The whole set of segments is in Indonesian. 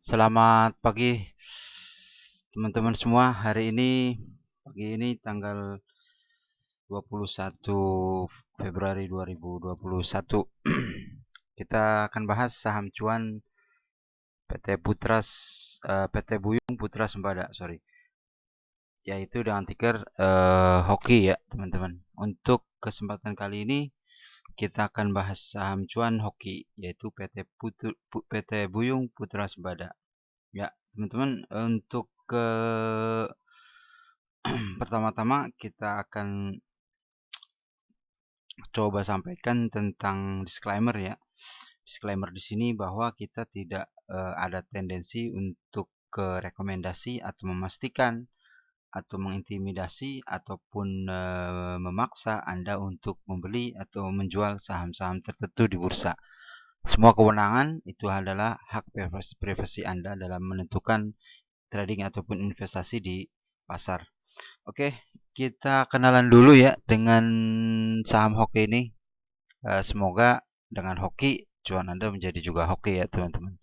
Selamat pagi teman-teman semua. Pagi ini tanggal 21 Februari 2021. Kita akan bahas saham cuan PT Buyung Putra Sembada, yaitu dengan ticker HOKI ya, teman-teman. Untuk kesempatan kali ini kita akan bahas saham cuan HOKI, yaitu PT Buyung Putra Sembada. Ya, teman-teman, untuk pertama-tama kita akan coba sampaikan tentang disclaimer ya. Disclaimer di sini bahwa kita tidak ada tendensi untuk rekomendasi atau memastikan atau mengintimidasi ataupun memaksa Anda untuk membeli atau menjual saham-saham tertentu di bursa. Semua kewenangan itu adalah hak privasi Anda dalam menentukan trading ataupun investasi di pasar. Oke, kita kenalan dulu ya dengan saham hoki ini. Semoga dengan hoki cuan Anda menjadi juga hoki ya teman-teman.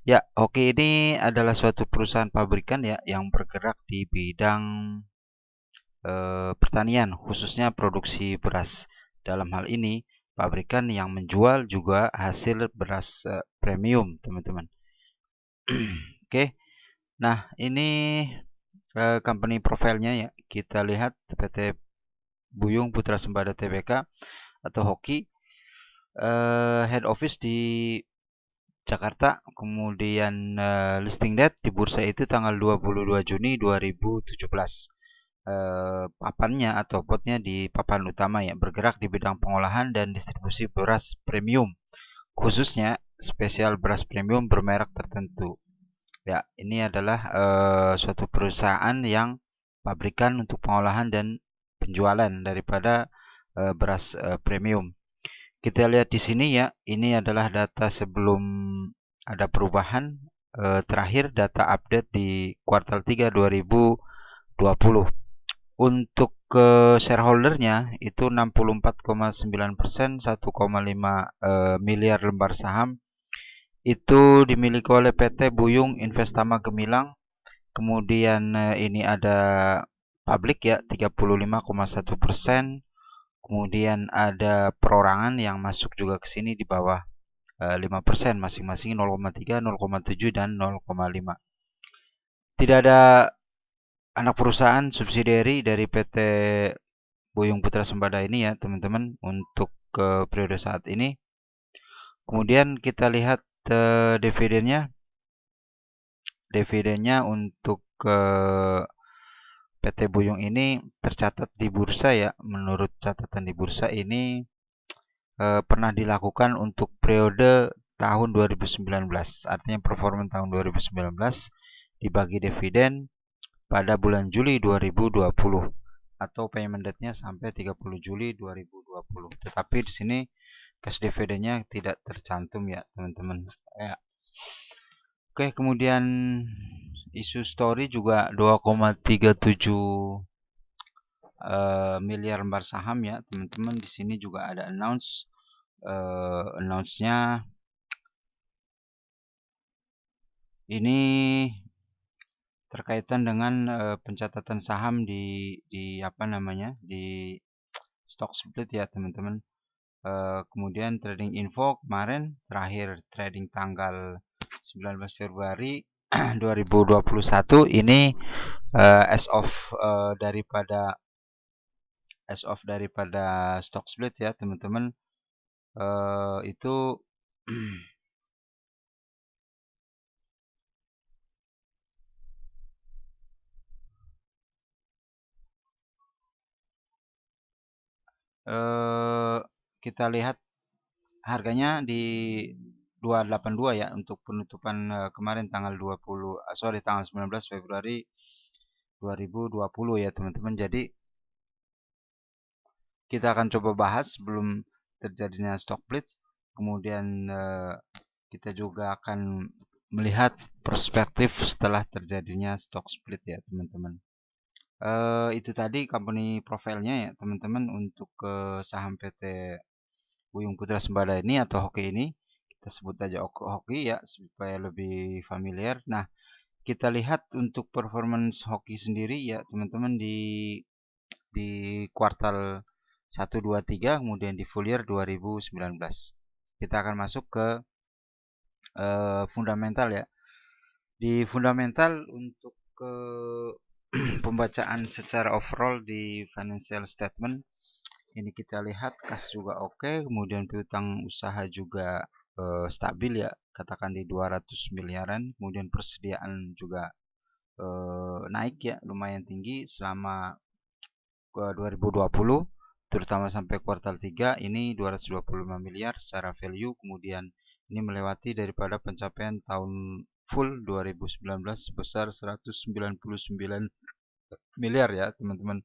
Ya, hoki ini adalah suatu perusahaan pabrikan ya yang bergerak di bidang pertanian, khususnya produksi beras. Dalam hal ini, pabrikan yang menjual juga hasil beras premium, teman-teman. Oke, nah ini company profilnya ya. Kita lihat PT Buyung Putra Sembada Tbk atau Hoki. Head office di Jakarta, kemudian listing date di bursa itu tanggal 22 Juni 2017. Papannya atau potnya di papan utama ya, bergerak di bidang pengolahan dan distribusi beras premium, khususnya spesial beras premium bermerek tertentu. Ya, ini adalah suatu perusahaan yang pabrikan untuk pengolahan dan penjualan daripada beras premium. Kita lihat di sini ya, ini adalah data sebelum ada perubahan. Terakhir data update di kuartal 3 2020. Untuk shareholdernya itu 64,9%, 1,5 miliar lembar saham. Itu dimiliki oleh PT Buyung Investama Gemilang. Kemudian ini ada publik ya 35,1%. Kemudian ada perorangan yang masuk juga ke sini di bawah 5%, masing-masing 0,3, 0,7 dan 0,5. Tidak ada anak perusahaan subsidiari dari PT Buyung Putra Sembada ini ya, teman-teman, untuk periode saat ini. Kemudian kita lihat dividennya. Dividennya untuk PT Buyung ini tercatat di bursa ya. Menurut catatan di bursa ini pernah dilakukan untuk periode tahun 2019. Artinya performa tahun 2019 dibagi dividen pada bulan Juli 2020 atau payment date-nya sampai 30 Juli 2020. Tetapi di sini cash dividennya tidak tercantum ya, teman-teman. Ya. Oke, kemudian isu story juga 2,37 miliar lembar saham ya, teman-teman. Di sini juga ada announce-nya ini terkaitan dengan pencatatan saham di apa namanya di stock split ya teman-teman. Kemudian trading info kemarin terakhir trading tanggal 19 Februari 2021 ini as of daripada stock split ya teman-teman, itu kita lihat harganya di 282 ya untuk penutupan kemarin tanggal 19 Februari 2020 ya teman-teman. Jadi kita akan coba bahas sebelum terjadinya stock split. Kemudian kita juga akan melihat perspektif setelah terjadinya stock split ya teman-teman. Itu tadi company profilnya ya teman-teman untuk saham PT Buyung Putra Sembada ini atau Hoki ini. kita sebut aja hoki ya supaya lebih familiar. Nah, kita lihat untuk performance hoki sendiri ya teman-teman di kuartal 1, 2, 3 kemudian di full year 2019. Kita akan masuk ke fundamental ya. Di fundamental untuk ke pembacaan secara overall di financial statement ini kita lihat kas juga oke, kemudian piutang usaha juga stabil ya, katakan di 200 miliaran, kemudian persediaan juga naik ya, lumayan tinggi selama 2020 terutama sampai kuartal 3 ini 225 miliar secara value, kemudian ini melewati daripada pencapaian tahun full 2019 sebesar 199 miliar ya teman-teman.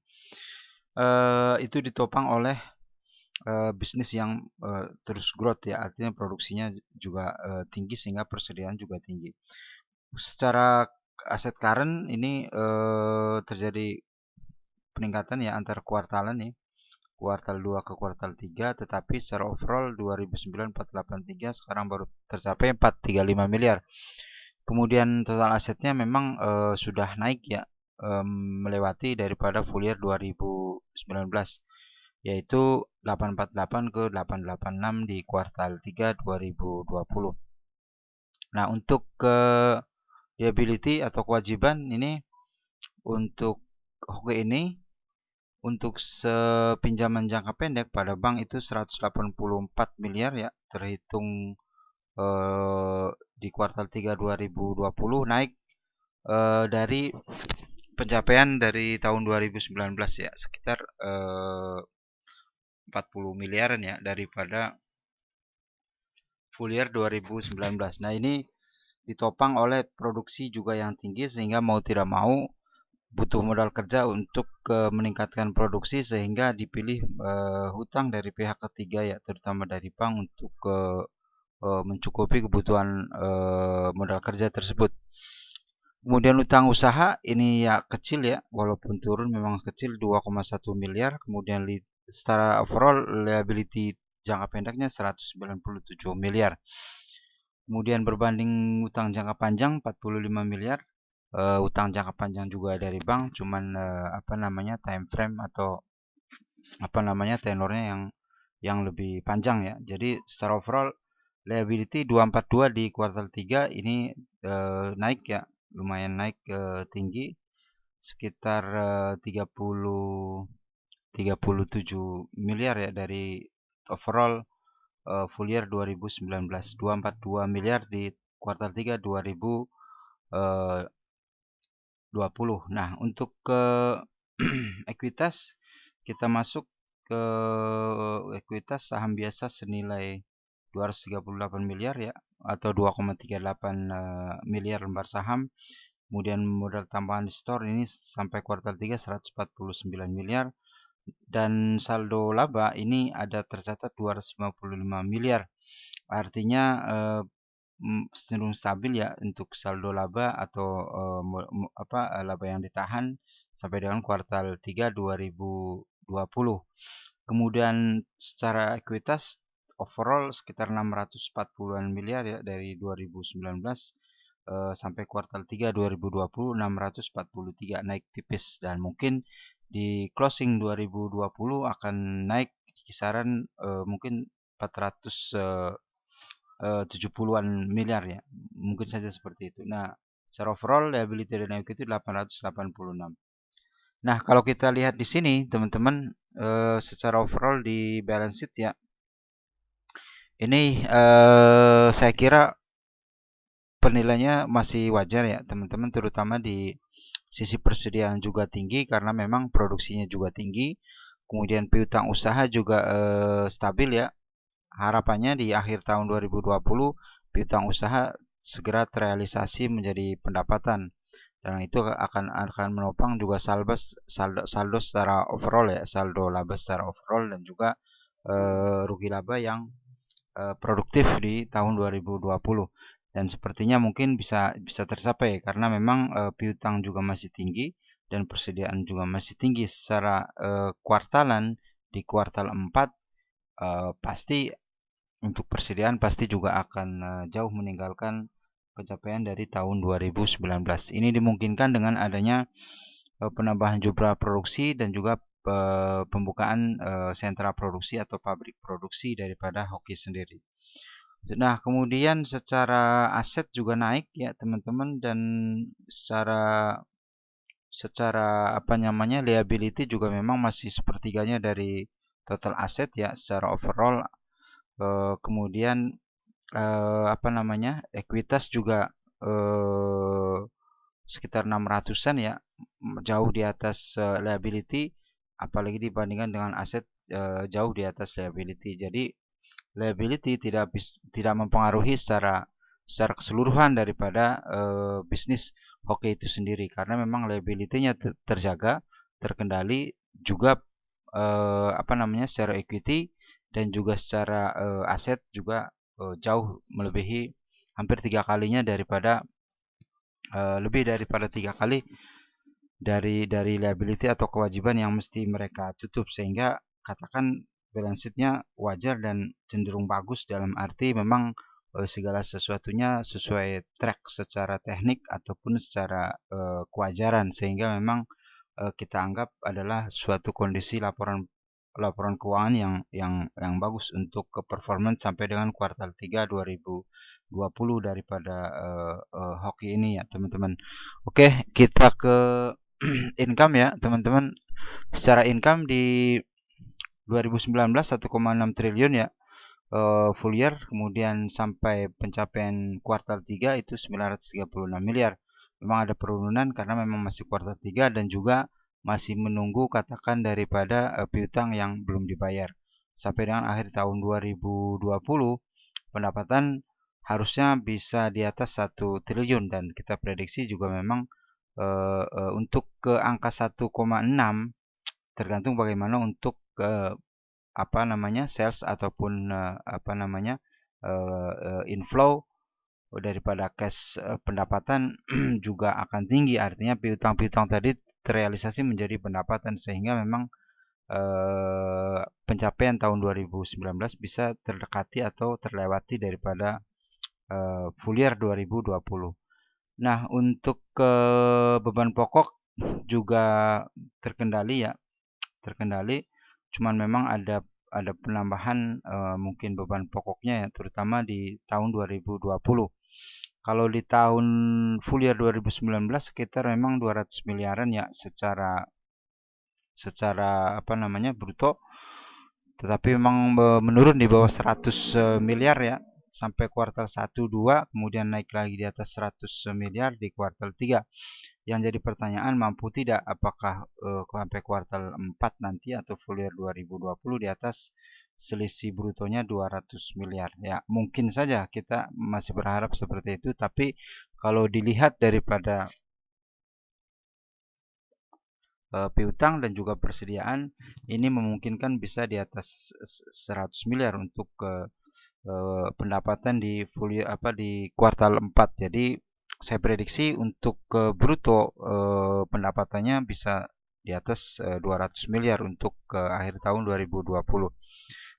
Itu ditopang oleh bisnis yang terus growth ya, artinya produksinya juga tinggi sehingga persediaan juga tinggi. Secara aset current ini terjadi peningkatan ya antar kuartalan nih. Kuartal 2 ke kuartal 3, tetapi secara overall 2009 483 sekarang baru tercapai 435 miliar. Kemudian total asetnya memang sudah naik ya, melewati daripada full year 2019 yaitu 848 ke 886 di kuartal 3 2020. Nah, untuk ke liability atau kewajiban ini untuk hoki ini untuk sepinjaman jangka pendek pada bank itu 184 miliar ya, terhitung di kuartal 3 2020 naik dari pencapaian dari tahun 2019 ya, sekitar 40 miliaran ya daripada full year 2019. Nah, ini ditopang oleh produksi juga yang tinggi sehingga mau tidak mau butuh modal kerja untuk meningkatkan produksi sehingga dipilih hutang dari pihak ketiga ya, terutama dari bank untuk mencukupi kebutuhan modal kerja tersebut. Kemudian utang usaha ini ya kecil ya, walaupun turun memang kecil 2,1 miliar. Kemudian secara overall liability jangka pendeknya 197 miliar. Kemudian berbanding utang jangka panjang 45 miliar. Utang jangka panjang juga dari bank, cuman time frame atau tenornya yang lebih panjang ya. Jadi secara overall liability 242 di kuartal 3 ini naik ya, lumayan naik tinggi sekitar 37 miliar ya dari overall full year 2019. 242 miliar di kuartal 3 2020. Nah, untuk ke ekuitas kita masuk ke ekuitas saham biasa senilai 238 miliar ya, atau 2,38 miliar lembar saham. Kemudian modal tambahan di store ini sampai kuartal 3 149 miliar. Dan saldo laba ini ada tercatat 255 miliar. Artinya cenderung stabil ya untuk saldo laba atau laba yang ditahan sampai dengan kuartal 3 2020. Kemudian secara ekuitas overall sekitar 640-an miliar ya dari 2019 sampai kuartal 3 2020 643, naik tipis dan mungkin di closing 2020 akan naik kisaran mungkin 470-an miliar ya. Mungkin saja seperti itu. Nah, secara overall liability dan equity 886. Nah, kalau kita lihat di sini teman-teman secara overall di balance sheet ya. Ini saya kira penilaiannya masih wajar ya teman-teman, terutama di sisi persediaan juga tinggi karena memang produksinya juga tinggi. Kemudian piutang usaha juga stabil ya. Harapannya di akhir tahun 2020 piutang usaha segera terrealisasi menjadi pendapatan. Dan itu akan menopang juga saldo secara overall ya, saldo laba secara overall dan juga rugi laba yang produktif di tahun 2020. Dan sepertinya mungkin bisa tercapai karena memang piutang juga masih tinggi dan persediaan juga masih tinggi secara kuartalan. Di kuartal 4 pasti untuk persediaan pasti juga akan jauh meninggalkan pencapaian dari tahun 2019. Ini dimungkinkan dengan adanya penambahan jumlah produksi dan juga pembukaan sentra produksi atau pabrik produksi daripada hoki sendiri. Nah, kemudian secara aset juga naik ya teman-teman, dan secara secara apa namanya liability juga memang masih sepertiganya dari total aset ya secara overall. Kemudian apa namanya ekuitas juga eh, sekitar 600-an ya, jauh di atas liability, apalagi dibandingkan dengan aset jauh di atas liability. Jadi liability tidak mempengaruhi secara keseluruhan daripada bisnis hoki itu sendiri, karena memang liability-nya terjaga, terkendali juga apa namanya secara equity dan juga secara aset juga jauh melebihi hampir 3 kalinya daripada lebih daripada 3 kali dari liability atau kewajiban yang mesti mereka tutup, sehingga katakan balance sheet-nya wajar dan cenderung bagus, dalam arti memang segala sesuatunya sesuai track secara teknik ataupun secara kewajaran, sehingga memang kita anggap adalah suatu kondisi laporan laporan keuangan yang bagus untuk ke performance sampai dengan kuartal 3 2020 daripada hoki ini ya teman-teman. Oke, kita ke income ya teman-teman. Secara income di 2019 1,6 triliun ya full year, kemudian sampai pencapaian kuartal 3 itu 936 miliar. Memang ada penurunan karena memang masih kuartal 3 dan juga masih menunggu katakan daripada piutang yang belum dibayar. Sampai dengan akhir tahun 2020 pendapatan harusnya bisa di atas 1 triliun, dan kita prediksi juga memang untuk ke angka 1,6 tergantung bagaimana untuk apa namanya sales ataupun apa namanya inflow daripada cash pendapatan juga akan tinggi, artinya piutang-piutang tadi terrealisasi menjadi pendapatan, sehingga memang pencapaian tahun 2019 bisa terdekati atau terlewati daripada full year 2020. Nah, untuk beban pokok juga terkendali ya, terkendali. Cuman memang ada penambahan mungkin beban pokoknya ya, terutama di tahun 2020. Kalau di tahun full year 2019 sekitar memang 200 miliaran ya secara secara apa namanya bruto, tetapi memang menurun di bawah 100 miliar ya sampai kuartal 1 2, kemudian naik lagi di atas 100 miliar di kuartal 3. Yang jadi pertanyaan, mampu tidak apakah sampai kuartal 4 nanti atau full year 2020 di atas selisih brutonya 200 miliar. Ya, mungkin saja kita masih berharap seperti itu, tapi kalau dilihat daripada piutang dan juga persediaan, ini memungkinkan bisa di atas 100 miliar untuk pendapatan di full year, apa di kuartal 4. Jadi saya prediksi untuk bruto pendapatannya bisa di atas 200 miliar untuk akhir tahun 2020.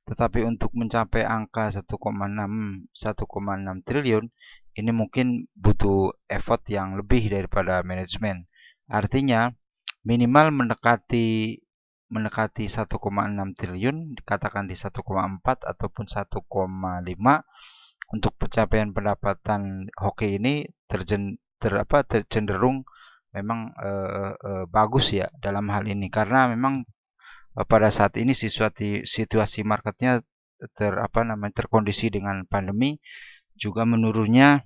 Tetapi untuk mencapai angka 1,6 triliun ini mungkin butuh effort yang lebih daripada manajemen. Artinya minimal mendekati 1,6 triliun, dikatakan di 1,4 ataupun 1,5 untuk pencapaian pendapatan hoki ini tercenderung memang bagus ya dalam hal ini, karena memang pada saat ini situasi marketnya terkondisi dengan pandemi, juga menurunnya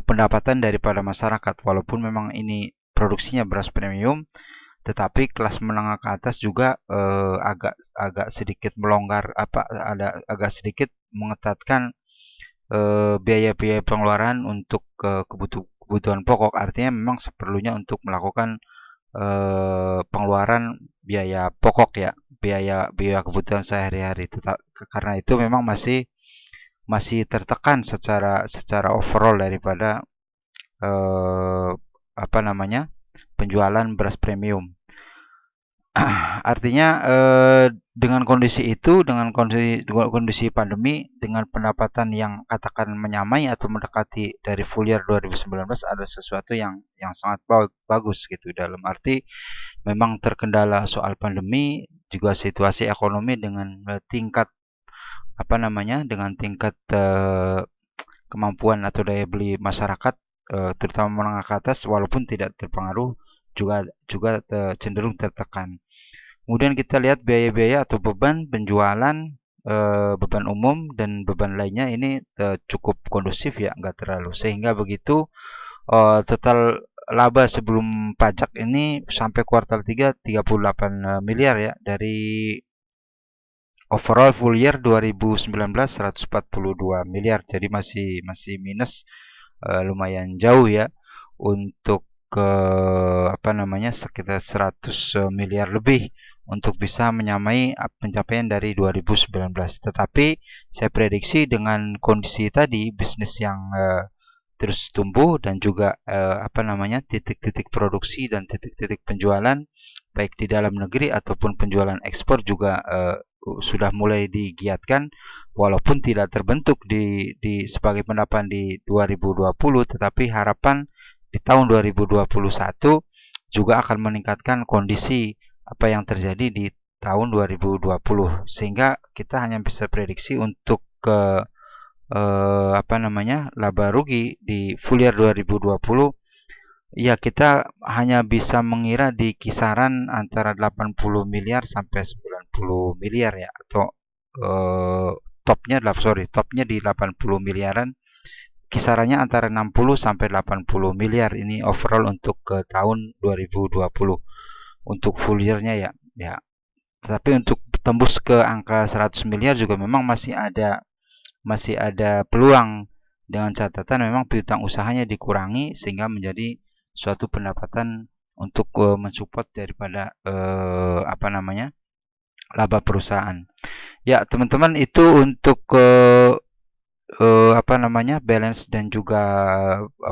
pendapatan daripada masyarakat. Walaupun memang ini produksinya beras premium, tetapi kelas menengah ke atas juga agak sedikit melonggar, agak sedikit mengetatkan biaya-biaya pengeluaran untuk kebutuhan pokok. Artinya memang seperlunya untuk melakukan pengeluaran biaya pokok ya, biaya kebutuhan sehari-hari. Karena itu memang masih tertekan secara overall daripada apa namanya penjualan beras premium. Artinya dengan kondisi itu, dengan kondisi pandemi, dengan pendapatan yang katakan menyamai atau mendekati dari full year 2019, ada sesuatu yang sangat bagus gitu. Dalam arti memang terkendala soal pandemi, juga situasi ekonomi dengan tingkat apa namanya, dengan tingkat kemampuan atau daya beli masyarakat terutama menengah ke atas walaupun tidak terpengaruh juga juga cenderung tertekan. Kemudian kita lihat biaya-biaya atau beban penjualan, beban umum dan beban lainnya ini cukup kondusif ya, nggak terlalu. Sehingga begitu total laba sebelum pajak ini sampai kuartal 3 38 miliar ya, dari overall full year 2019 142 miliar. Jadi masih masih minus lumayan jauh ya untuk ke apa namanya sekitar 100 miliar lebih untuk bisa menyamai pencapaian dari 2019. Tetapi saya prediksi dengan kondisi tadi bisnis yang terus tumbuh dan juga apa namanya titik-titik produksi dan titik-titik penjualan baik di dalam negeri ataupun penjualan ekspor juga sudah mulai digiatkan walaupun tidak terbentuk di sebagai pendapat di 2020, tetapi harapan di tahun 2021 juga akan meningkatkan kondisi apa yang terjadi di tahun 2020 sehingga kita hanya bisa prediksi untuk ke apa namanya laba rugi di full year 2020 ya kita hanya bisa mengira di kisaran antara 80 miliar sampai 90 miliar ya atau topnya di 80 miliaran, kisarannya antara 60 sampai 80 miliar ini overall untuk ke tahun 2020 untuk full year-nya ya. Ya. Tetapi untuk tembus ke angka 100 miliar juga memang masih ada peluang dengan catatan memang piutang usahanya dikurangi sehingga menjadi suatu pendapatan untuk mensupport daripada apa namanya laba perusahaan. Ya teman-teman itu untuk apa namanya balance dan juga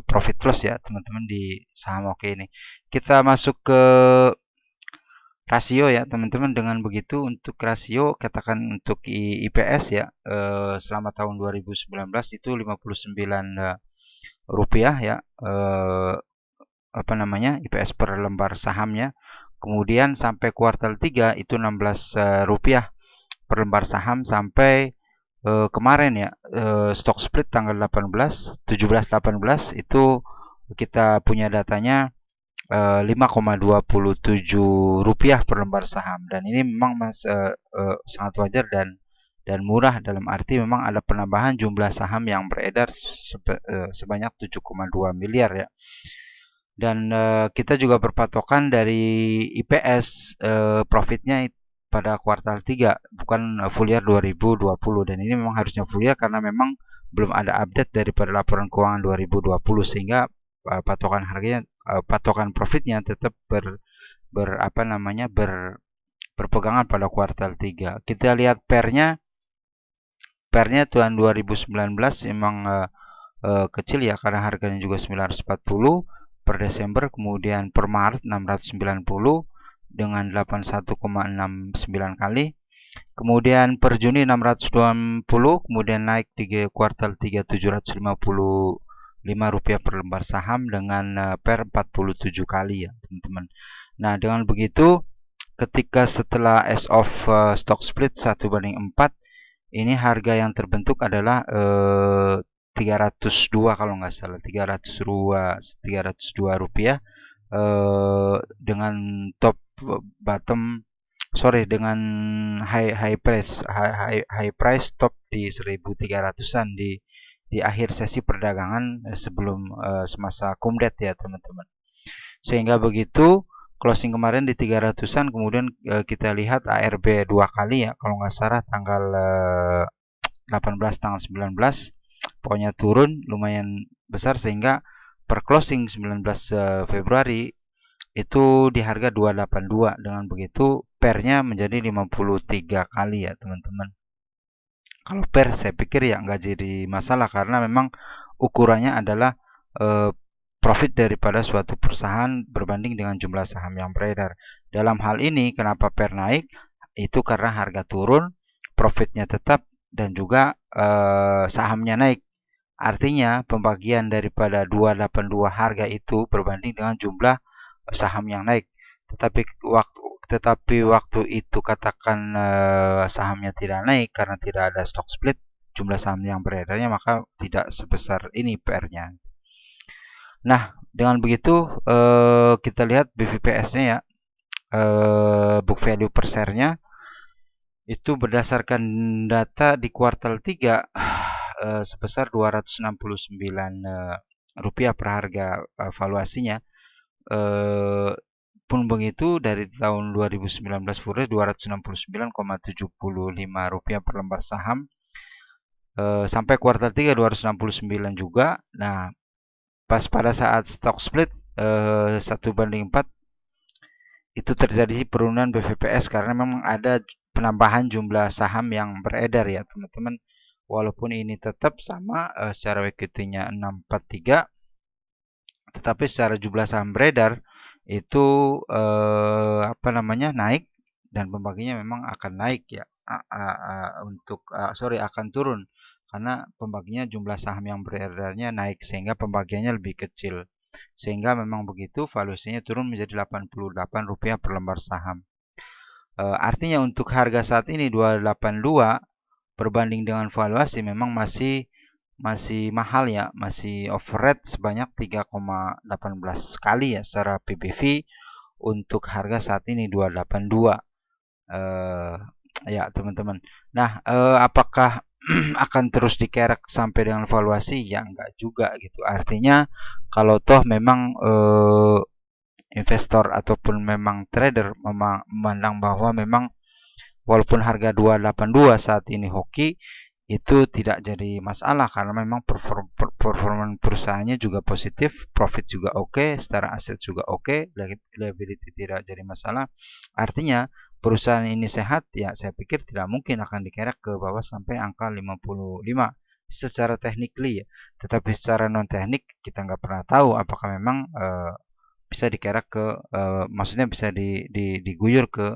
profit loss ya teman-teman di saham oke ini. Kita masuk ke rasio ya teman-teman. Dengan begitu untuk rasio katakan untuk IPS ya selama tahun 2019 itu 59 rupiah ya apa namanya IPS per lembar sahamnya. Kemudian sampai kuartal 3 itu 16 rupiah per lembar saham sampai kemarin ya stock split tanggal 18 17 18 itu kita punya datanya 5,27 rupiah per lembar saham dan ini memang sangat wajar dan murah dalam arti memang ada penambahan jumlah saham yang beredar sebanyak 7,2 miliar ya. Dan kita juga berpatokan dari IPS profitnya pada kuartal 3 bukan full year 2020 dan ini memang harusnya full year karena memang belum ada update daripada laporan keuangan 2020 sehingga patokan harganya patokan profitnya tetap apa namanya berpegangan pada kuartal 3. Kita lihat pernya tahun 2019 memang kecil ya karena harganya juga 940 per Desember, kemudian per Maret 690 dengan 81,69 kali. Kemudian per Juni 620, kemudian naik di kuartal 3 755 rupiah per lembar saham dengan per 47 kali ya, teman-teman. Nah, dengan begitu ketika setelah as of stock split 1/4 ini harga yang terbentuk adalah 302 kalau nggak salah 302 rupiah dengan top bottom dengan high price top di 1300-an di akhir sesi perdagangan sebelum semasa kumdet ya teman-teman. Sehingga begitu closing kemarin di 300-an kemudian kita lihat ARB 2 kali ya kalau nggak salah tanggal 18 tanggal 19 pokoknya turun lumayan besar sehingga per closing 19 Februari itu di harga 282 dengan begitu pernya menjadi 53 kali ya teman-teman. Kalau per saya pikir ya nggak jadi masalah karena memang ukurannya adalah profit daripada suatu perusahaan berbanding dengan jumlah saham yang beredar. Dalam hal ini kenapa PER naik? Itu karena harga turun, profitnya tetap, dan juga sahamnya naik. Artinya pembagian daripada 282 harga itu berbanding dengan jumlah saham yang naik. Tetapi waktu itu katakan sahamnya tidak naik karena tidak ada stock split, jumlah saham yang beredarnya, maka tidak sebesar ini PR-nya. Nah, dengan begitu kita lihat BVPS-nya ya, book value per share-nya itu berdasarkan data di kuartal 3 sebesar 269 rupiah per harga valuasinya. Pun begitu dari tahun 2019 full 269,75 rupiah per lembar saham sampai kuartal 3 269 juga. Nah, pas pada saat stock split 1:4 itu terjadi penurunan BVPS karena memang ada penambahan jumlah saham yang beredar ya teman-teman. Walaupun ini tetap sama secara equity-nya 643, tetapi secara jumlah saham beredar itu naik, dan pembaginya memang akan naik ya, akan turun karena pembaginya jumlah saham yang beredarnya naik sehingga pembagiannya lebih kecil, sehingga memang begitu valuasinya turun menjadi 88 rupiah per lembar saham. Artinya untuk harga saat ini 282 berbanding dengan valuasi memang masih mahal ya, masih overrate sebanyak 3,18 kali ya secara PBV untuk harga saat ini 282 ya teman-teman. Nah, apakah akan terus dikerek sampai dengan valuasi? Ya enggak juga gitu. Artinya kalau toh memang investor ataupun memang trader memandang bahwa memang walaupun harga 282 saat ini hoki, itu tidak jadi masalah karena memang performa perusahaannya juga positif, profit juga oke, secara aset juga oke, liability tidak jadi masalah. Artinya perusahaan ini sehat ya, saya pikir tidak mungkin akan dikerek ke bawah sampai angka 55 secara technically ya. Tetapi secara non teknik kita nggak pernah tahu apakah memang bisa dikerek ke maksudnya bisa diguyur ke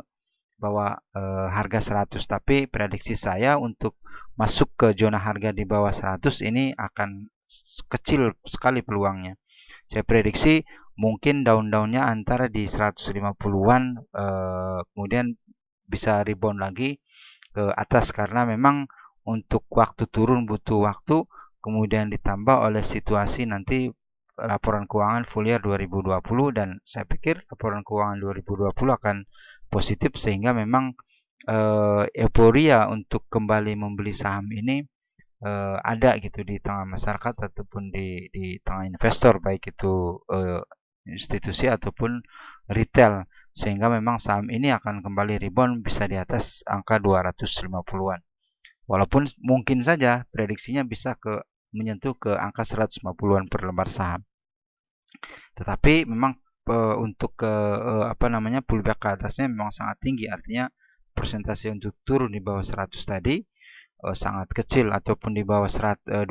bawah harga 100. Tapi prediksi saya untuk masuk ke zona harga di bawah 100 ini akan kecil sekali peluangnya. Saya prediksi mungkin daun-daunnya antara di 150-an, kemudian bisa rebound lagi ke atas karena memang untuk waktu turun butuh waktu, kemudian ditambah oleh situasi nanti laporan keuangan full year 2020, dan saya pikir laporan keuangan 2020 akan positif sehingga memang euforia untuk kembali membeli saham ini ada gitu di tengah masyarakat ataupun di tengah investor, baik itu institusi ataupun retail, sehingga memang saham ini akan kembali rebound bisa di atas angka 250-an. Walaupun mungkin saja prediksinya bisa menyentuh ke angka 150-an per lembar saham. Tetapi memang untuk pullback ke atasnya memang sangat tinggi, artinya persentase untuk turun di bawah 100 tadi sangat kecil, ataupun di bawah 200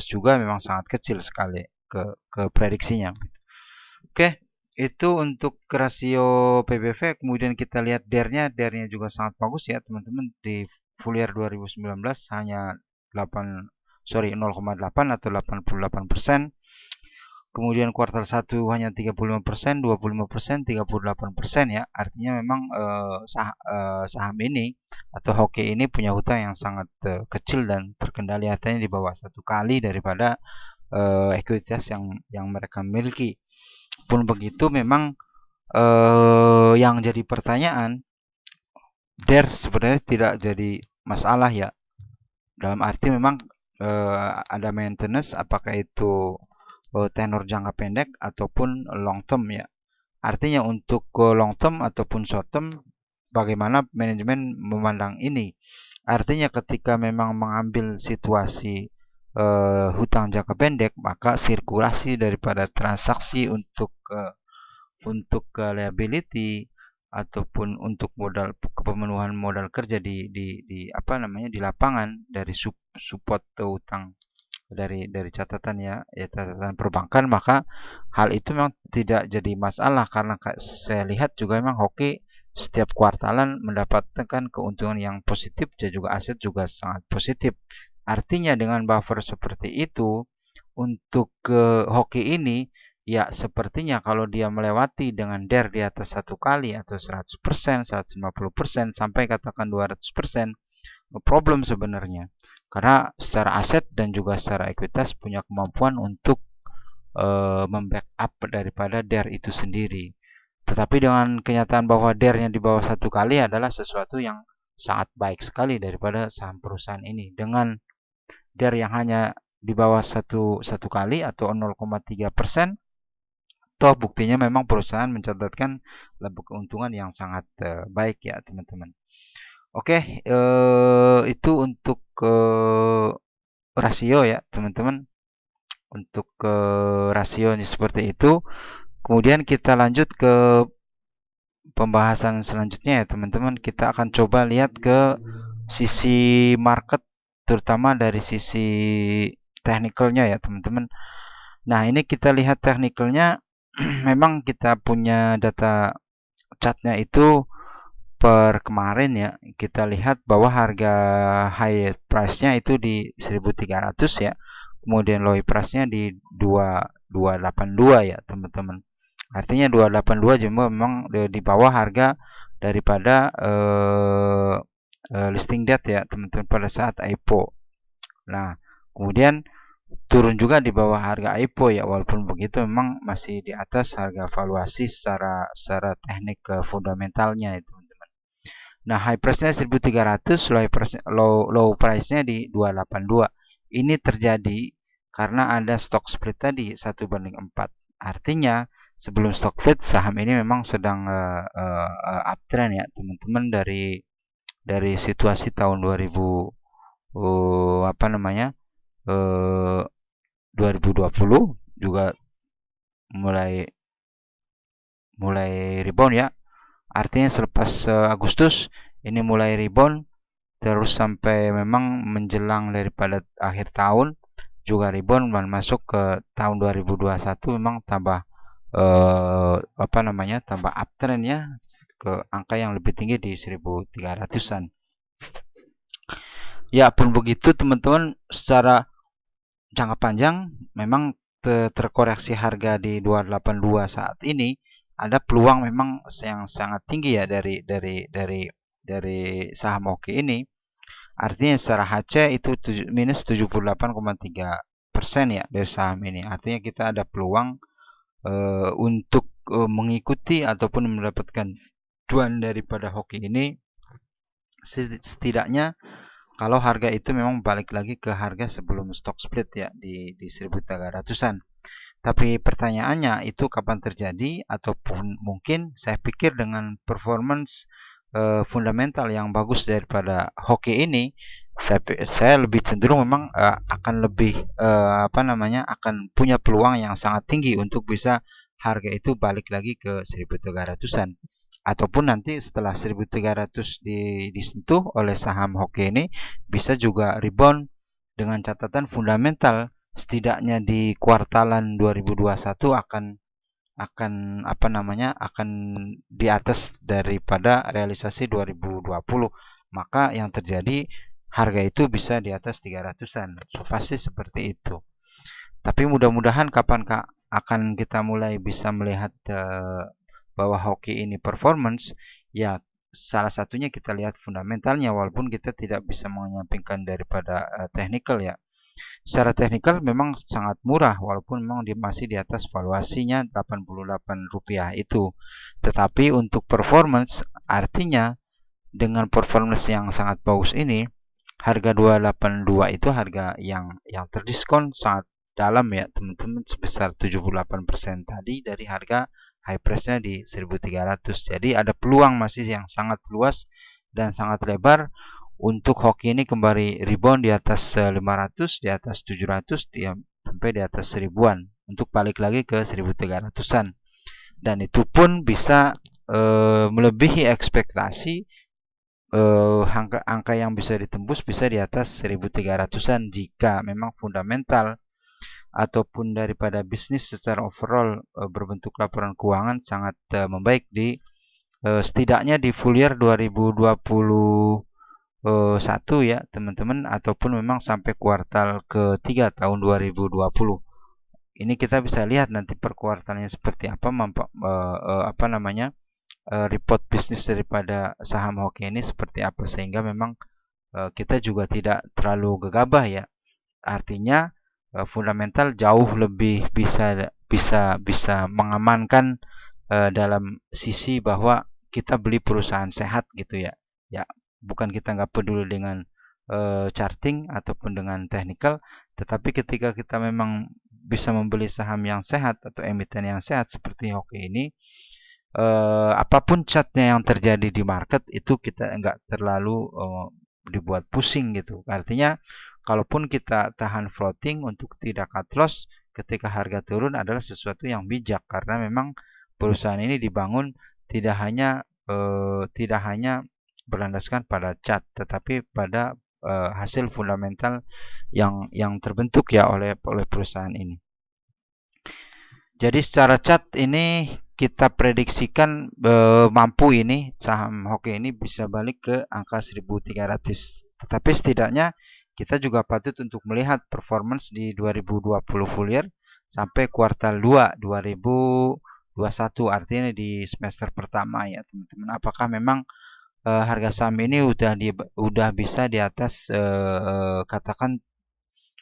juga memang sangat kecil sekali ke prediksinya. Oke, itu untuk rasio PBV. Kemudian kita lihat DER-nya juga sangat bagus ya teman-teman. Di full year 2019 hanya 0,8 atau 88%. Kemudian kuartal 1 hanya 35%, 25%, 38% ya. Artinya memang saham ini atau hoki ini punya hutang yang sangat kecil dan terkendali, artinya di bawah 1 kali daripada ekuitas yang mereka miliki. Pun begitu memang yang jadi pertanyaan, DER sebenarnya tidak jadi masalah ya. Dalam arti memang ada maintenance, apakah itu tenor jangka pendek ataupun long term ya. Artinya untuk long term ataupun short term, bagaimana manajemen memandang ini? Artinya ketika memang mengambil situasi hutang jangka pendek, maka sirkulasi daripada transaksi untuk liability ataupun untuk pemenuhan modal kerja di lapangan dari support hutang dari catatan ya, catatan perbankan, maka hal itu memang tidak jadi masalah karena saya lihat juga memang hoki setiap kuartalan mendapatkan keuntungan yang positif dan juga aset juga sangat positif. Artinya dengan buffer seperti itu untuk hoki ini ya sepertinya kalau dia melewati dengan DER di atas 1 kali atau 100%, 150% sampai katakan 200%, no problem sebenarnya. Karena secara aset dan juga secara ekuitas punya kemampuan untuk membackup daripada DER itu sendiri. Tetapi dengan kenyataan bahwa DER-nya di bawah 1 kali adalah sesuatu yang sangat baik sekali daripada saham perusahaan ini. Dengan DER yang hanya di bawah satu kali atau 0,3%, toh buktinya memang perusahaan mencatatkan laba keuntungan yang sangat baik ya teman-teman. Oke, itu untuk rasio ya teman-teman. Untuk rasionya seperti itu. Kemudian kita lanjut ke pembahasan selanjutnya ya teman-teman. Kita akan coba lihat ke sisi market, terutama dari sisi teknikalnya ya teman-teman. Nah ini kita lihat teknikalnya. Memang kita punya data chartnya itu per kemarin ya, kita lihat bahwa harga high price-nya itu di 1300 ya. Kemudian low price-nya di 2282 ya, teman-teman. Artinya 282 cuma memang di bawah harga daripada listing date ya, teman-teman, pada saat IPO. Nah, kemudian turun juga di bawah harga IPO ya, walaupun begitu memang masih di atas harga valuasi secara teknik fundamentalnya itu. Nah, high price-nya 1300, low price-nya di 282. Ini terjadi karena ada stock split tadi 1/4. Artinya, sebelum stock split saham ini memang sedang uptrend ya, teman-teman, dari situasi tahun 2000 apa namanya? 2020 juga mulai rebound ya. Artinya selepas Agustus ini mulai rebound terus sampai memang menjelang daripada akhir tahun juga rebound dan masuk ke tahun 2021 memang tambah tambah uptrend ya ke angka yang lebih tinggi di 1300-an. Ya pun begitu teman-teman, secara jangka panjang memang terkoreksi harga di 282 saat ini ada peluang memang yang sangat tinggi ya dari saham hoki ini. Artinya secara HC itu minus 78,3% ya dari saham ini. Artinya kita ada peluang untuk mengikuti ataupun mendapatkan cuan daripada hoki ini, setidaknya kalau harga itu memang balik lagi ke harga sebelum stock split ya di 1300-an. Tapi pertanyaannya itu kapan terjadi, ataupun mungkin saya pikir dengan performance fundamental yang bagus daripada hoki ini, saya lebih cenderung memang akan lebih akan punya peluang yang sangat tinggi untuk bisa harga itu balik lagi ke 1300-an. Ataupun nanti setelah 1300 disentuh oleh saham hoki ini bisa juga rebound dengan catatan fundamental setidaknya di kuartalan 2021 akan di atas daripada realisasi 2020. Maka yang terjadi harga itu bisa di atas 300-an. So, pasti seperti itu. Tapi mudah-mudahan kapan akan kita mulai bisa melihat bahwa hoki ini performance, ya salah satunya kita lihat fundamentalnya, walaupun kita tidak bisa menyampingkan daripada technical ya. Secara teknikal memang sangat murah, walaupun memang masih di atas valuasinya Rp88 itu. Tetapi untuk performance, artinya dengan performance yang sangat bagus ini, harga 282 itu harga yang terdiskon sangat dalam ya teman-teman, sebesar 78% tadi dari harga high price-nya di 1300. Jadi ada peluang masih yang sangat luas dan sangat lebar untuk hoki ini kembali rebound di atas 500, di atas 700, sampai di atas 1000-an untuk balik lagi ke 1300-an. Dan itu pun bisa melebihi ekspektasi angka yang bisa ditembus bisa di atas 1300-an jika memang fundamental ataupun daripada bisnis secara overall berbentuk laporan keuangan sangat membaik di setidaknya di full year 2021 ya teman-teman, ataupun memang sampai kuartal ketiga tahun 2020. Ini kita bisa lihat nanti per kuartalnya seperti apa apa namanya report bisnis daripada saham hoki ini seperti apa, sehingga memang kita juga tidak terlalu gegabah ya. Artinya fundamental jauh lebih bisa mengamankan dalam sisi bahwa kita beli perusahaan sehat gitu ya. Ya, bukan kita nggak peduli dengan charting ataupun dengan technical, tetapi ketika kita memang bisa membeli saham yang sehat atau emiten yang sehat seperti hoki ini, apapun catnya yang terjadi di market itu kita nggak terlalu dibuat pusing gitu. Artinya kalaupun kita tahan floating untuk tidak cut loss ketika harga turun adalah sesuatu yang bijak, karena memang perusahaan ini dibangun tidak hanya berlandaskan pada chart, tetapi pada hasil fundamental yang terbentuk ya oleh perusahaan ini. Jadi secara chart ini kita prediksikan mampu ini saham hoki ini bisa balik ke angka 1300. Tetapi setidaknya kita juga patut untuk melihat performance di 2020 full year sampai kuartal 2 2021, artinya di semester pertama ya teman-teman. Apakah memang harga saham ini udah bisa di atas katakan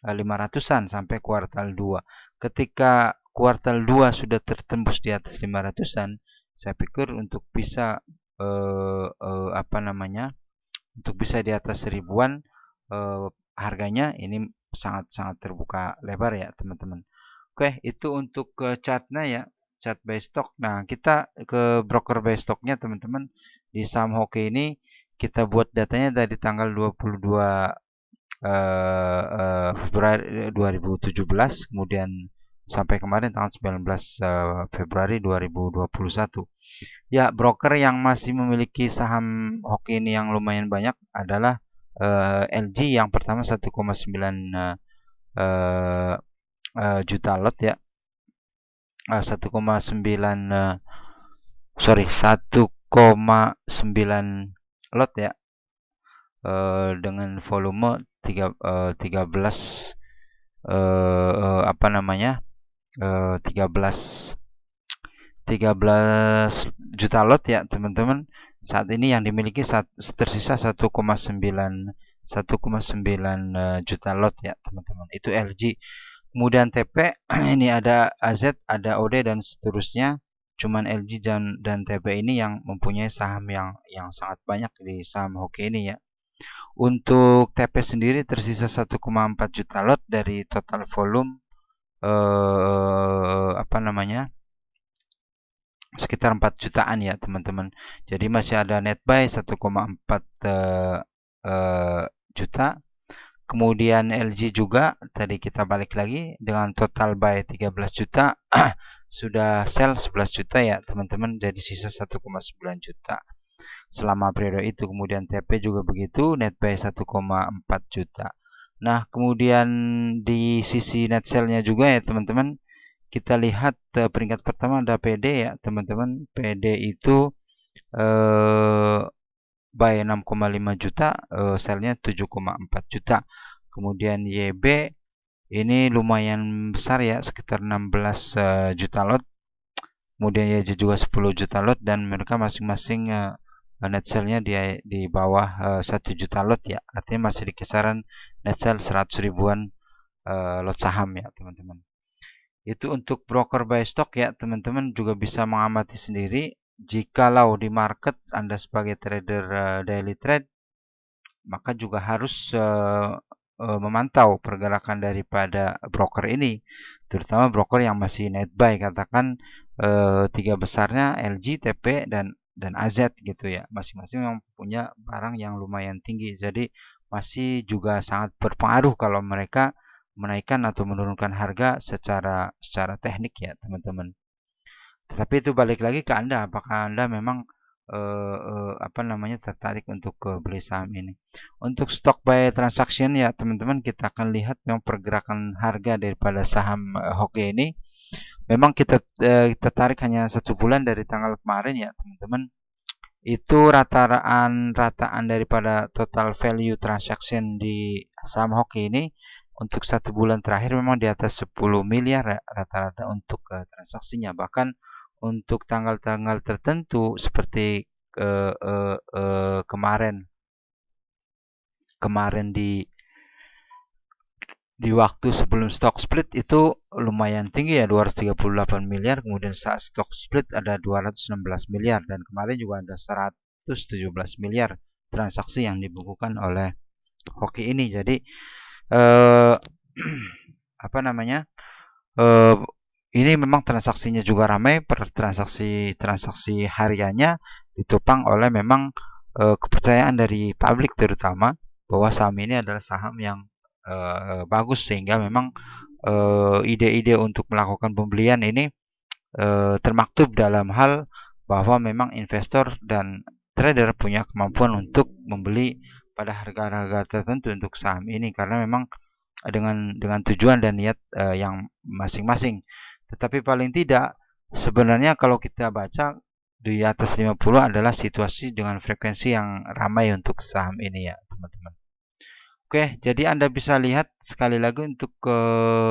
500-an sampai kuartal 2. Ketika kuartal 2 sudah tertembus di atas 500-an, saya pikir untuk bisa apa namanya? Untuk bisa di atas 1000-an harganya ini sangat-sangat terbuka lebar ya, teman-teman. Oke, itu untuk chartnya ya, chart by stock. Nah, kita ke broker by stocknya teman-teman. Di saham hoki ini kita buat datanya dari tanggal 22 Februari 2017, kemudian sampai kemarin tanggal 19 Februari 2021. Ya, broker yang masih memiliki saham hoki ini yang lumayan banyak adalah LG yang pertama 1,9 juta lot ya. 1,9 lot ya, dengan volume 13 apa namanya 13 juta lot ya teman-teman. Saat ini yang dimiliki tersisa 1,9 juta lot ya teman-teman. Itu LG. Kemudian TP ini ada AZ, ada OD dan seterusnya. Cuman LG dan TP ini yang mempunyai saham yang sangat banyak di saham hoki ini ya. Untuk TP sendiri tersisa 1,4 juta lot dari total volume apa namanya? Sekitar 4 jutaan ya, teman-teman. Jadi masih ada net buy 1,4 juta. Kemudian LG juga tadi kita balik lagi dengan total buy 13 juta. Sudah sell 11 juta ya, teman-teman. Jadi sisa 1,9 juta selama periode itu. Kemudian TP juga begitu, net buy 1,4 juta. Nah, kemudian di sisi net sell-nya juga ya teman-teman, kita lihat peringkat pertama ada PD ya teman-teman. PD itu buy 6,5 juta, sell-nya 7,4 juta. Kemudian YB ini lumayan besar ya, sekitar 16 juta lot. Kemudian YJ juga 10 juta lot, dan mereka masing-masing net sell-nya di bawah 1 juta lot ya. Artinya masih di kisaran net sell 100 ribuan lot saham ya teman-teman. Itu untuk broker buy stock ya teman-teman, juga bisa mengamati sendiri. Jikalau di market Anda sebagai trader daily trade, maka juga harus memantau pergerakan daripada broker ini, terutama broker yang masih net buy, katakan tiga besarnya LG, TP dan AZ gitu ya, masing-masing yang punya barang yang lumayan tinggi. Jadi masih juga sangat berpengaruh kalau mereka menaikkan atau menurunkan harga secara teknik ya teman-teman. Tetapi itu balik lagi ke Anda, apakah Anda memang tertarik untuk beli saham ini. Untuk stock buy transaction ya teman-teman, kita akan lihat memang pergerakan harga daripada saham Hoki ini. Memang kita tarik hanya 1 bulan dari tanggal kemarin ya teman-teman. Itu rataan daripada total value transaction di saham Hoki ini untuk 1 bulan terakhir memang di atas 10 miliar ya, rata-rata untuk transaksinya. Bahkan untuk tanggal-tanggal tertentu seperti kemarin di waktu sebelum stock split itu lumayan tinggi ya, 238 miliar, kemudian saat stock split ada 216 miliar, dan kemarin juga ada 117 miliar transaksi yang dibukukan oleh Hoki ini. Jadi ini memang transaksinya juga ramai, per transaksi hariannya ditopang oleh memang kepercayaan dari publik terutama bahwa saham ini adalah saham yang bagus, sehingga memang ide-ide untuk melakukan pembelian ini termaktub dalam hal bahwa memang investor dan trader punya kemampuan untuk membeli pada harga-harga tertentu untuk saham ini, karena memang dengan tujuan dan niat yang masing-masing. Tetapi paling tidak sebenarnya kalau kita baca di atas 50 adalah situasi dengan frekuensi yang ramai untuk saham ini ya teman-teman. Oke, jadi Anda bisa lihat sekali lagi untuk ke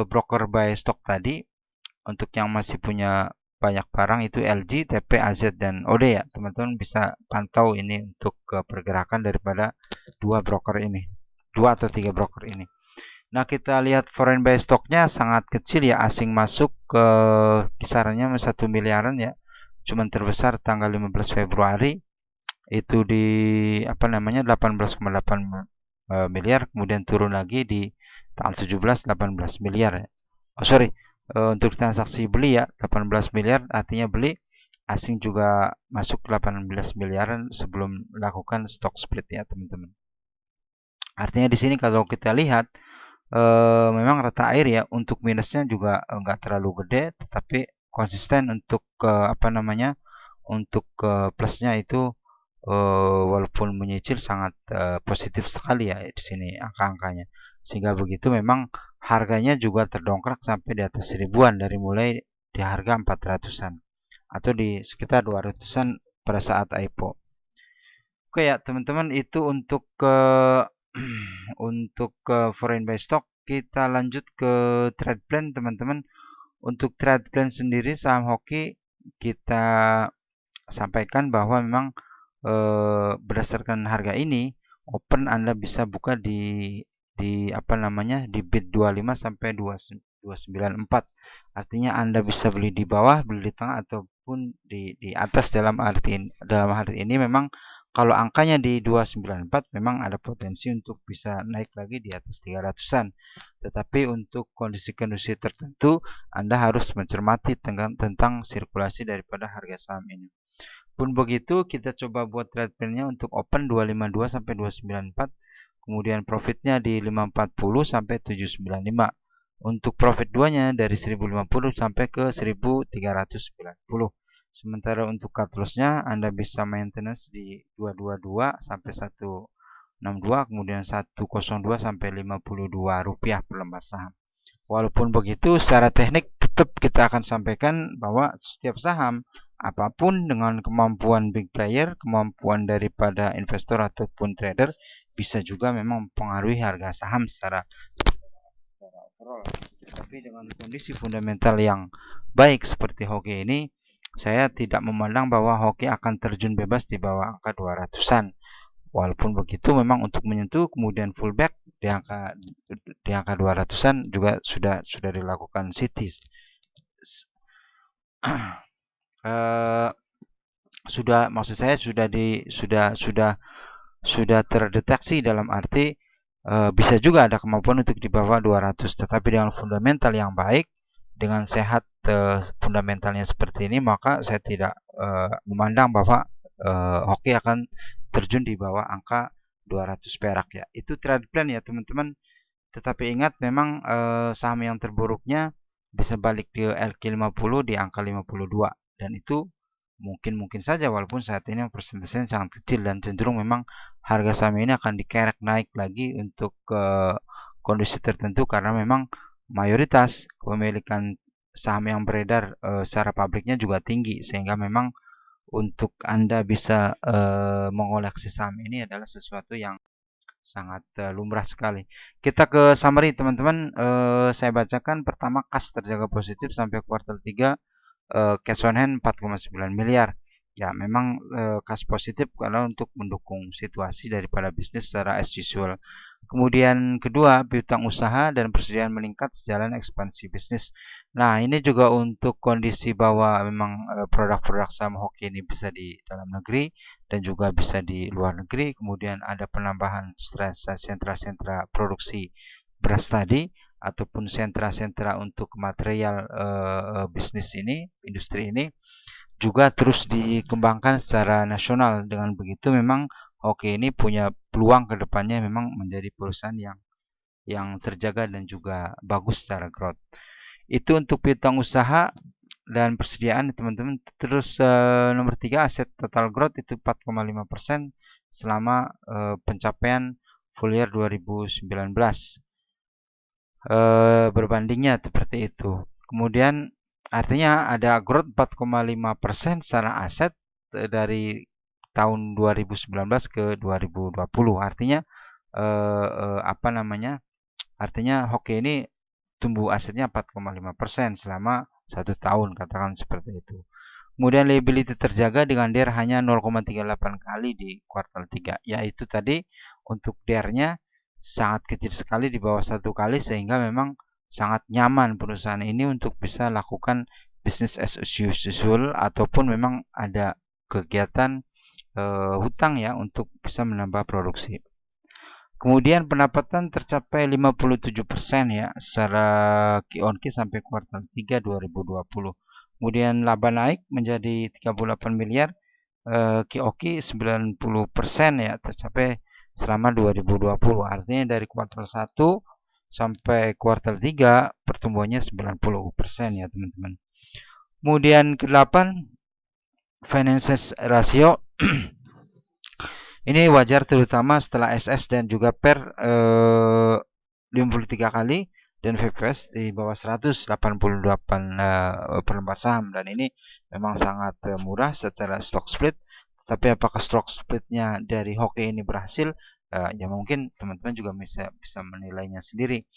broker buy stock tadi, untuk yang masih punya banyak barang itu LG, TP, AZ, dan OD ya. Teman-teman bisa pantau ini untuk pergerakan daripada 2 broker ini, 2 atau 3 broker ini. Nah, kita lihat foreign buy stocknya sangat kecil ya, asing masuk ke kisarannya 1 miliaran ya. Cuman terbesar tanggal 15 Februari itu di 18,8 miliar, kemudian turun lagi di tanggal 17 18 miliar ya. Untuk transaksi beli ya 18 miliar, artinya beli, asing juga masuk 18 miliaran sebelum melakukan stock split ya teman-teman. Artinya di sini kalau kita lihat memang rata air ya, untuk minusnya juga enggak terlalu gede, tetapi konsisten untuk untuk plusnya itu walaupun menyicil sangat positif sekali ya di sini angka-angkanya. Sehingga begitu memang harganya juga terdongkrak sampai di atas 1000-an, dari mulai di harga 400-an atau di sekitar 200-an pada saat IPO. Oke ya teman-teman, itu untuk foreign buy stock. Kita lanjut ke trade plan teman-teman. Untuk trade plan sendiri saham Hoki kita sampaikan bahwa memang berdasarkan harga ini open Anda bisa buka di bid 25 sampai 294. Artinya Anda bisa beli di bawah, beli di tengah, ataupun di atas. Dalam hari ini memang kalau angkanya di 294 memang ada potensi untuk bisa naik lagi di atas 300-an. Tetapi untuk kondisi-kondisi tertentu Anda harus mencermati tentang sirkulasi daripada harga saham ini. Pun begitu, kita coba buat trade plan-nya untuk open 252 sampai 294, kemudian profitnya di 540 sampai 795. Untuk profit 2-nya dari 1050 sampai ke 1390. Sementara untuk cut loss-nya Anda bisa maintenance di 222 sampai 162, kemudian 102 sampai 52 rupiah per lembar saham. Walaupun begitu, secara teknik tetap kita akan sampaikan bahwa setiap saham apapun dengan kemampuan big player, kemampuan daripada investor ataupun trader, bisa juga memang mempengaruhi harga saham secara overall. Tapi dengan kondisi fundamental yang baik seperti Hoki ini, saya tidak memandang bahwa Hoki akan terjun bebas di bawah angka 200-an. Walaupun begitu, memang untuk menyentuh kemudian fullback di angka 200-an juga sudah dilakukan cities. Maksud saya sudah terdeteksi, dalam arti bisa juga ada kemampuan untuk di bawah 200, tetapi dengan fundamental yang baik, dengan sehat fundamentalnya seperti ini, maka saya tidak memandang bahwa Hoki akan terjun di bawah angka 200 perak ya. Itu trade plan ya teman-teman. Tetapi ingat, memang saham yang terburuknya bisa balik di LQ50 di angka 52, dan itu mungkin saja walaupun saat ini persentasenya sangat kecil dan cenderung memang harga saham ini akan dikerek naik lagi untuk kondisi tertentu karena memang mayoritas kepemilikan saham yang beredar secara publiknya juga tinggi sehingga memang untuk Anda bisa mengoleksi saham ini adalah sesuatu yang sangat lumrah sekali. Kita ke summary teman-teman. Saya bacakan pertama, kas terjaga positif sampai kuartal 3, cash on hand 4,9 miliar. Ya, memang kas positif karena untuk mendukung situasi daripada bisnis secara as usual. Kemudian kedua, piutang usaha dan persediaan meningkat sejalan ekspansi bisnis. Nah, ini juga untuk kondisi bahwa memang produk-produk saham hoki ini bisa di dalam negeri dan juga bisa di luar negeri. Kemudian ada penambahan sentra-sentra produksi beras tadi ataupun sentra-sentra untuk material bisnis ini, industri ini juga terus dikembangkan secara nasional. Dengan begitu memang Hoki ini punya peluang ke depannya memang menjadi perusahaan yang terjaga dan juga bagus secara growth. Itu untuk piutang usaha dan persediaan teman-teman. Terus nomor 3, aset total growth itu 4,5% selama pencapaian full year 2019. Berbandingnya seperti itu. Kemudian artinya ada growth 4,5% secara aset dari tahun 2019 ke 2020. Artinya apa namanya? Artinya Hoki ini tumbuh asetnya 4,5% selama 1 tahun, katakan seperti itu. Kemudian liability terjaga dengan DER hanya 0,38 kali di kuartal 3. Yaitu tadi untuk DER-nya sangat kecil sekali di bawah 1 kali sehingga memang sangat nyaman perusahaan ini untuk bisa lakukan business as usual ataupun memang ada kegiatan hutang ya untuk bisa menambah produksi. Kemudian pendapatan tercapai 57% ya secara Q-on-Q sampai kuartal 3 2020. Kemudian laba naik menjadi 38 miliar, Q-on-Q 90% ya tercapai selama 2020. Artinya dari kuartal 1 sampai kuartal 3 pertumbuhannya 90% ya teman-teman. Kemudian ke-8, finance ratio. Ini wajar terutama setelah SS dan juga PER 53 kali dan VPS di bawah 188 per lembar saham, dan ini memang sangat murah secara stock split. Tapi apakah stock splitnya dari Hoki ini berhasil? Ya mungkin teman-teman juga bisa menilainya sendiri.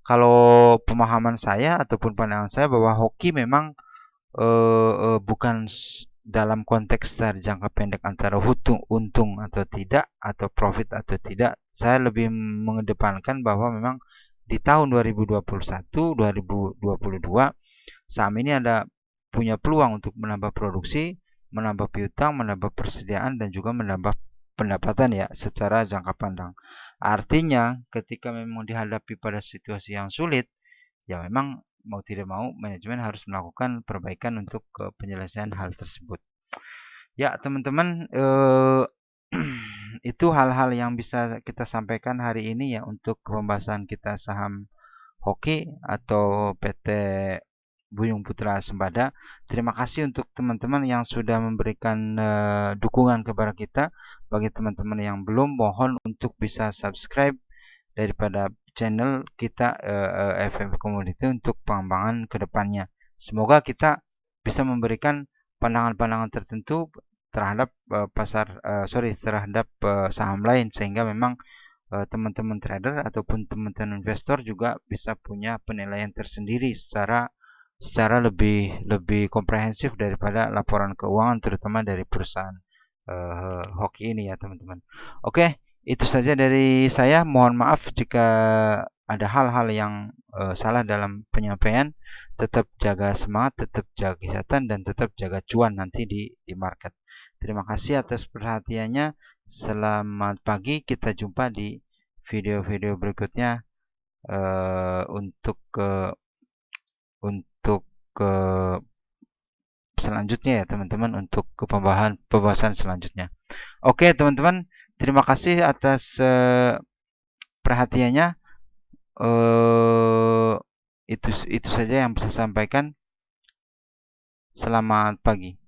Kalau pemahaman saya ataupun pandangan saya bahwa Hoki memang bukan dalam konteks jangka pendek antara untung atau tidak atau profit atau tidak. Saya lebih mengedepankan bahwa memang di tahun 2021-2022 saham ini ada punya peluang untuk menambah produksi, menambah piutang, menambah persediaan dan juga menambah pendapatan ya secara jangka panjang. Artinya ketika memang dihadapi pada situasi yang sulit, ya memang mau tidak mau manajemen harus melakukan perbaikan untuk penyelesaian hal tersebut. Ya teman-teman, itu hal-hal yang bisa kita sampaikan hari ini ya untuk pembahasan kita saham Hoki atau PT Buyung Putra Sembada. Terima kasih untuk teman-teman yang sudah memberikan dukungan kepada kita. Bagi teman-teman yang belum, mohon untuk bisa subscribe daripada channel kita FM Community untuk pengembangan kedepannya. Semoga kita bisa memberikan pandangan-pandangan tertentu terhadap terhadap saham lain sehingga memang teman-teman trader ataupun teman-teman investor juga bisa punya penilaian tersendiri secara lebih komprehensif daripada laporan keuangan terutama dari perusahaan Hoki ini ya teman-teman. Oke, itu saja dari saya. Mohon maaf jika ada hal-hal yang salah dalam penyampaian. Tetap jaga semangat, tetap jaga kesehatan, dan tetap jaga cuan nanti di market. Terima kasih atas perhatiannya. Selamat pagi. Kita jumpa di video-video berikutnya untuk selanjutnya ya teman-teman, untuk ke pembahasan selanjutnya. Oke teman-teman, terima kasih atas perhatiannya. Itu saja yang bisa saya sampaikan. Selamat pagi.